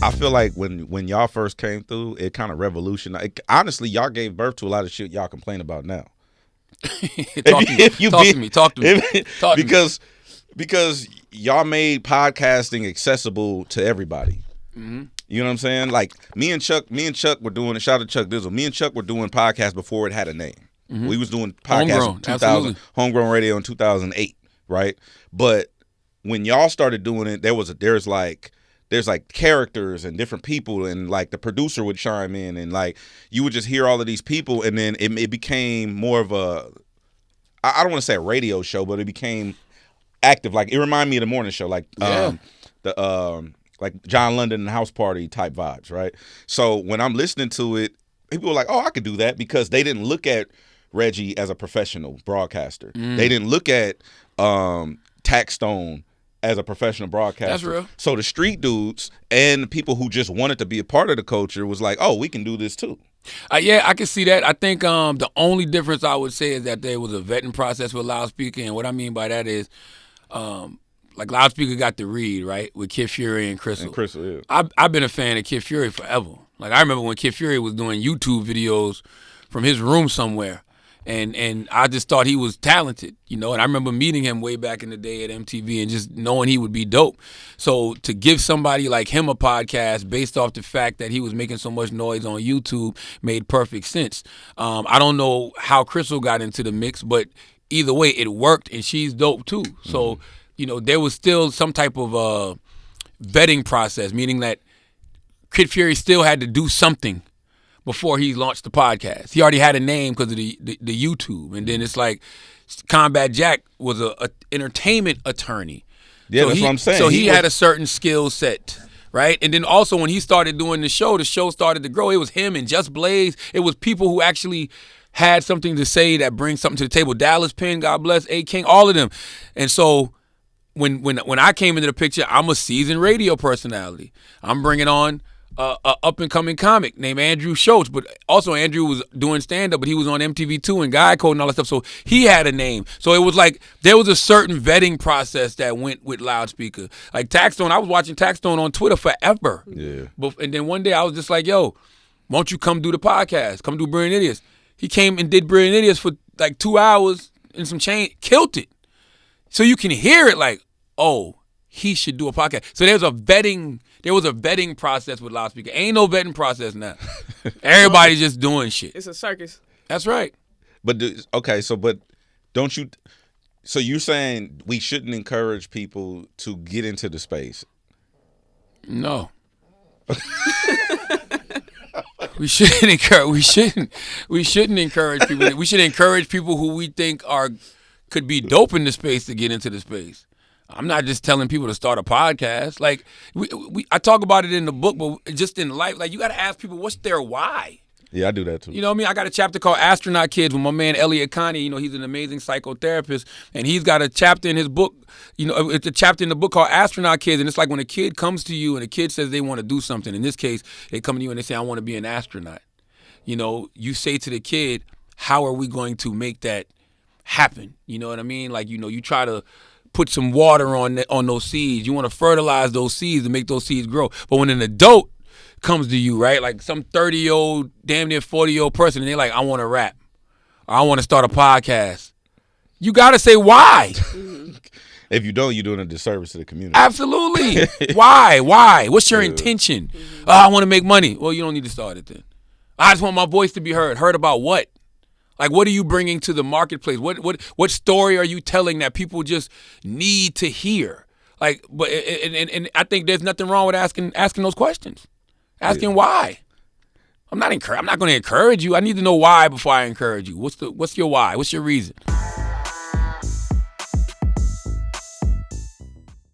I feel like when y'all first came through, it kind of revolutionized. Honestly, y'all gave birth to a lot of shit y'all complain about now. Talk to me. Because y'all made podcasting accessible to everybody. Mm-hmm. You know what I'm saying? Like me and Chuck were doing. Shout out to Chuck Dizzle. Me and Chuck were doing podcasts before it had a name. Mm-hmm. We was doing podcasts in 2000, homegrown radio in 2008, right? But when y'all started doing it, there's like characters and different people, and like the producer would chime in, and like you would just hear all of these people, and then it became more of a, I don't want to say a radio show, but it became active. Like it reminded me of the morning show, like like John London and House Party type vibes, right? So when I'm listening to it, people were like, oh, I could do that, because they didn't look at Reggie as a professional broadcaster. They didn't look at Tax Stone as a professional broadcaster. That's real. So the street dudes and the people who just wanted to be a part of the culture was like, oh, we can do this too. Yeah, I can see that. I think the only difference I would say is that there was a vetting process with Loudspeaker, and what I mean by that is like Loudspeaker got the read, right, with Kid Fury and Crystal. Yeah. I've been a fan of Kid Fury forever. Like I remember when Kid Fury was doing YouTube videos from his room somewhere. And I just thought he was talented, and I remember meeting him way back in the day at MTV and just knowing he would be dope. So to give somebody like him a podcast based off the fact that he was making so much noise on YouTube made perfect sense. I don't know how Crystal got into the mix, but either way, it worked, and she's dope too. So, there was still some type of vetting process, meaning that Kid Fury still had to do something before he launched the podcast. He already had a name because of the YouTube. And then it's like Combat Jack was a entertainment attorney. Yeah, so that's what I'm saying. So he had a certain skill set, right? And then also when he started doing the show started to grow. It was him and Just Blaze. It was people who actually had something to say that brings something to the table. Dallas Penn, God bless, A King, all of them. And so when I came into the picture, I'm a seasoned radio personality. I'm bringing on a up-and-coming comic named Andrew Schultz, but also Andrew was doing stand-up, but he was on MTV2 and Guy Code and all that stuff, so he had a name. So it was like there was a certain vetting process that went with Loudspeaker. Like Taxstone, I was watching Taxstone on Twitter forever. Yeah. And then one day I was just like, yo, won't you come do the podcast? Come do Brilliant Idiots. He came and did Brilliant Idiots for like 2 hours and some change, killed it. So you can hear it like, oh, he should do a podcast. So there was a vetting process with Loudspeaker. Ain't no vetting process now. Everybody's just doing shit. It's a circus. That's right. But don't you? So you're saying we shouldn't encourage people to get into the space? No. We shouldn't encourage people. We should encourage people who we think could be dope in the space to get into the space. I'm not just telling people to start a podcast. Like I talk about it in the book, but just in life, like you got to ask people what's their why. Yeah, I do that too. You know what I mean? I got a chapter called Astronaut Kids with my man Elliot Connie. He's an amazing psychotherapist, and he's got a chapter in his book. It's a chapter in the book called Astronaut Kids, and it's like when a kid comes to you and a kid says they want to do something. In this case, they come to you and they say, I want to be an astronaut. You say to the kid, how are we going to make that happen? You know what I mean? Like, you try to put some water on those seeds. You want to fertilize those seeds to make those seeds grow. But when an adult comes to you, right, like some 30-year-old, damn near 40-year-old person, and they're like, I want to rap, or I want to start a podcast, you got to say why. If you don't, you're doing a disservice to the community. Absolutely. Why? What's your intention? Oh, I want to make money. Well, you don't need to start it then. I just want my voice to be heard. Heard about what? Like, what are you bringing to the marketplace? What story are you telling that people just need to hear? Like, but and I think there's nothing wrong with asking those questions. Asking why. I'm not going to encourage you. I need to know why before I encourage you. What's your why? What's your reason?